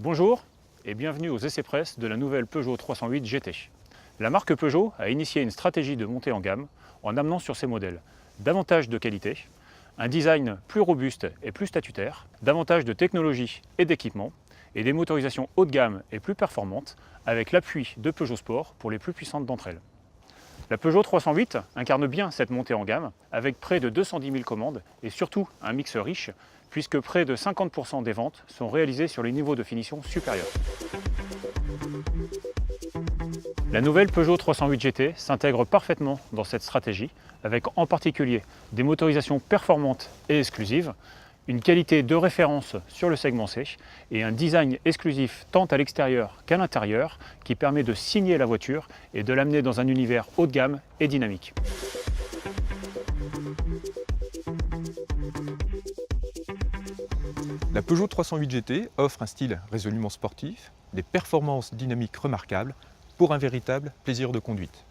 Bonjour et bienvenue aux essais presse de la nouvelle Peugeot 308 GT. La marque Peugeot a initié une stratégie de montée en gamme en amenant sur ses modèles davantage de qualité, un design plus robuste et plus statutaire, davantage de technologie et d'équipement et des motorisations haut de gamme et plus performantes avec l'appui de Peugeot Sport pour les plus puissantes d'entre elles. La Peugeot 308 incarne bien cette montée en gamme avec près de 210 000 commandes et surtout un mix riche puisque près de 50% des ventes sont réalisées sur les niveaux de finition supérieurs. La nouvelle Peugeot 308 GT s'intègre parfaitement dans cette stratégie avec en particulier des motorisations performantes et exclusives, une qualité de référence sur le segment C et un design exclusif tant à l'extérieur qu'à l'intérieur qui permet de signer la voiture et de l'amener dans un univers haut de gamme et dynamique. La Peugeot 308 GT offre un style résolument sportif, des performances dynamiques remarquables pour un véritable plaisir de conduite.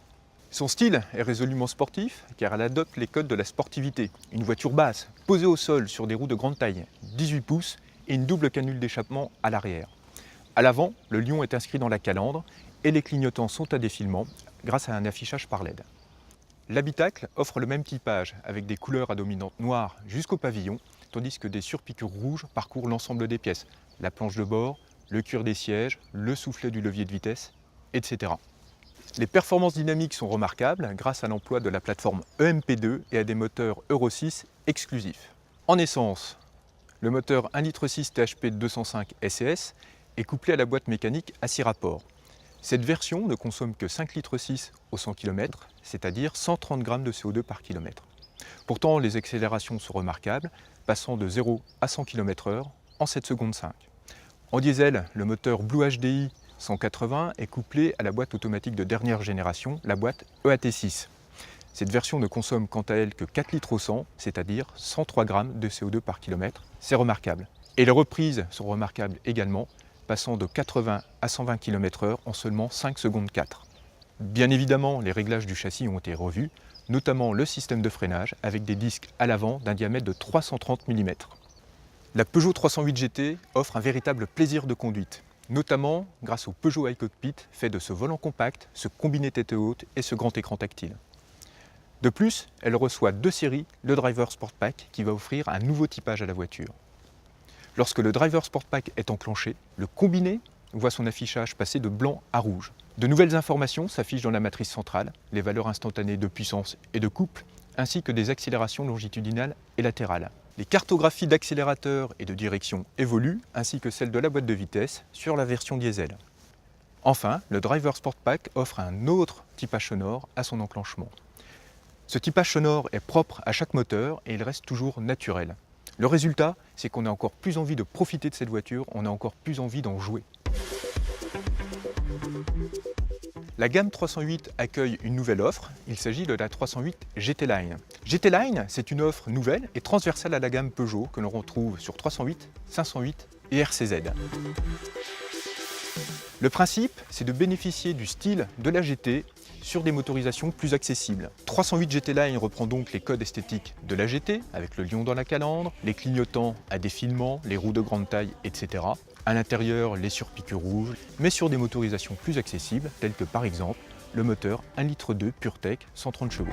Son style est résolument sportif car elle adopte les codes de la sportivité. Une voiture basse, posée au sol sur des roues de grande taille, 18 pouces et une double canule d'échappement à l'arrière. À l'avant, le lion est inscrit dans la calandre et les clignotants sont à défilement grâce à un affichage par LED. L'habitacle offre le même typage avec des couleurs à dominante noire jusqu'au pavillon, tandis que des surpiqûres rouges parcourent l'ensemble des pièces, la planche de bord, le cuir des sièges, le soufflet du levier de vitesse, etc. Les performances dynamiques sont remarquables grâce à l'emploi de la plateforme EMP2 et à des moteurs Euro 6 exclusifs. En essence, le moteur 1,6 litre THP 205 SES est couplé à la boîte mécanique à 6 rapports. Cette version ne consomme que 5,6 litres au 100 km, c'est-à-dire 130 g de CO2 par km. Pourtant, les accélérations sont remarquables, passant de 0 à 100 km/h en 7 secondes 5. En diesel, le moteur Blue HDI 180 est couplé à la boîte automatique de dernière génération, la boîte EAT6. Cette version ne consomme quant à elle que 4 litres au 100, c'est-à-dire 103 g de CO2 par km. C'est remarquable. Et les reprises sont remarquables également, passant de 80 à 120 km/h en seulement 5 secondes 4. Bien évidemment, les réglages du châssis ont été revus, notamment le système de freinage avec des disques à l'avant d'un diamètre de 330 mm. La Peugeot 308 GT offre un véritable plaisir de conduite, notamment grâce au Peugeot iCockpit fait de ce volant compact, ce combiné tête haute et ce grand écran tactile. De plus, elle reçoit 2 séries le Driver Sport Pack qui va offrir un nouveau typage à la voiture. Lorsque le Driver Sport Pack est enclenché, le combiné voit son affichage passer de blanc à rouge. De nouvelles informations s'affichent dans la matrice centrale, les valeurs instantanées de puissance et de couple, ainsi que des accélérations longitudinales et latérales. Les cartographies d'accélérateur et de direction évoluent, ainsi que celles de la boîte de vitesse sur la version diesel. Enfin, le Driver Sport Pack offre un autre typage sonore à son enclenchement. Ce typage sonore est propre à chaque moteur et il reste toujours naturel. Le résultat, c'est qu'on a encore plus envie de profiter de cette voiture, on a encore plus envie d'en jouer. La gamme 308 accueille une nouvelle offre, il s'agit de la 308 GT Line. GT Line, c'est une offre nouvelle et transversale à la gamme Peugeot que l'on retrouve sur 308, 508 et RCZ. Le principe, c'est de bénéficier du style de la GT sur des motorisations plus accessibles. 308 GT Line reprend donc les codes esthétiques de la GT, avec le lion dans la calandre, les clignotants à défilement, les roues de grande taille, etc. À l'intérieur, les surpiqûres rouges, mais sur des motorisations plus accessibles, telles que par exemple le moteur 1,2 litre PureTech 130 chevaux.